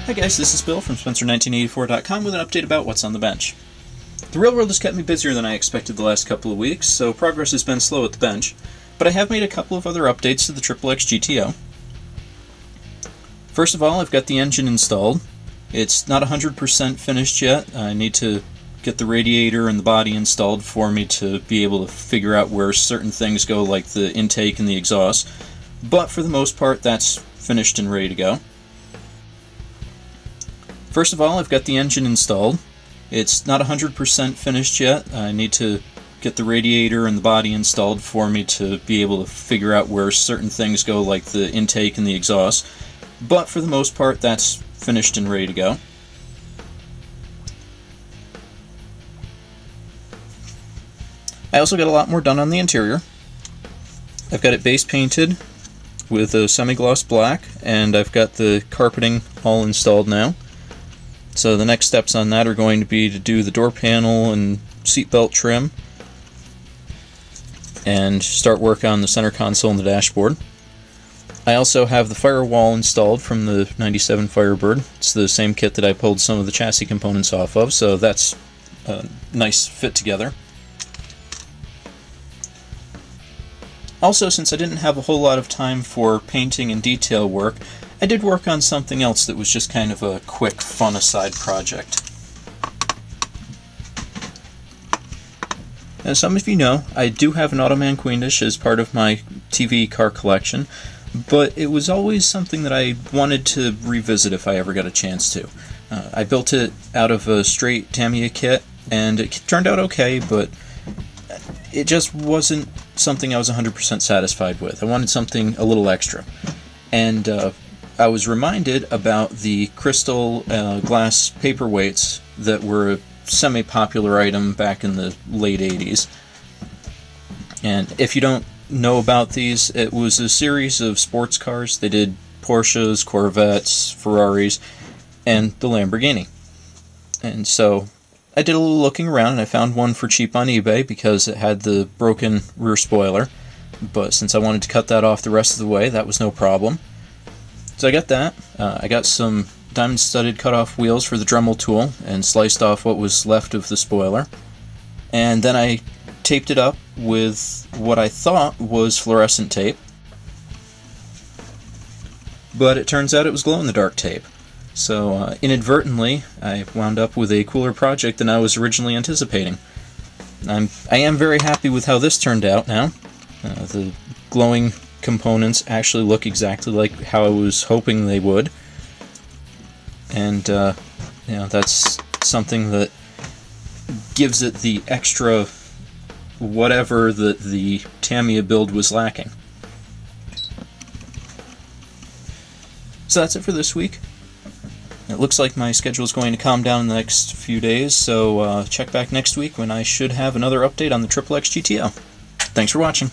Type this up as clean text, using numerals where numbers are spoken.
Hi guys, this is Bill from Spencer1984.com with an update about what's on the bench. The real world has kept me busier than I expected the last couple of weeks, so progress has been slow at the bench, but I have made a couple of other updates to the xXx GTO. First of all, I've got the engine installed. It's not 100% finished yet. I need to get the radiator and the body installed for me to be able to figure out where certain things go, like the intake and the exhaust, but for the most part that's finished and ready to go. First of all, I've got the engine installed. It's not 100% finished yet. I need to get the radiator and the body installed for me to be able to figure out where certain things go, like the intake and the exhaust, but for the most part that's finished and ready to go. I also got a lot more done on the interior. I've got it base painted with a semi-gloss black, and I've got the carpeting all installed now. So the next steps on that are going to be to do the door panel and seatbelt trim and start work on the center console and the dashboard. I also have the firewall installed from the 97 Firebird. It's the same kit that I pulled some of the chassis components off of, so that's a nice fit together. Also, since I didn't have a whole lot of time for painting and detail work, I did work on something else that was just kind of a quick, fun aside project. As some of you know, I do have an Automan Queendish as part of my TV car collection, but it was always something that I wanted to revisit if I ever got a chance to. I built it out of a straight Tamiya kit, and it turned out okay, but it just wasn't something I was 100% satisfied with. I wanted something a little extra. And I was reminded about the crystal glass paperweights that were a semi-popular item back in the late 80s. And if you don't know about these, it was a series of sports cars. They did Porsches, Corvettes, Ferraris, and the Lamborghini. And so I did a little looking around, and I found one for cheap on eBay because it had the broken rear spoiler. But since I wanted to cut that off the rest of the way, that was no problem. So I got that. I got some diamond-studded cut-off wheels for the Dremel tool and sliced off what was left of the spoiler. And then I taped it up with what I thought was fluorescent tape. But it turns out it was glow-in-the-dark tape. So inadvertently, I wound up with a cooler project than I was originally anticipating. I am very happy with how this turned out now. The glowing components actually look exactly like how I was hoping they would, and you know, that's something that gives it the extra whatever that the Tamiya build was lacking. So that's it for this week. It looks like my schedule is going to calm down in the next few days, so check back next week when I should have another update on the xXx GTO. Thanks for watching.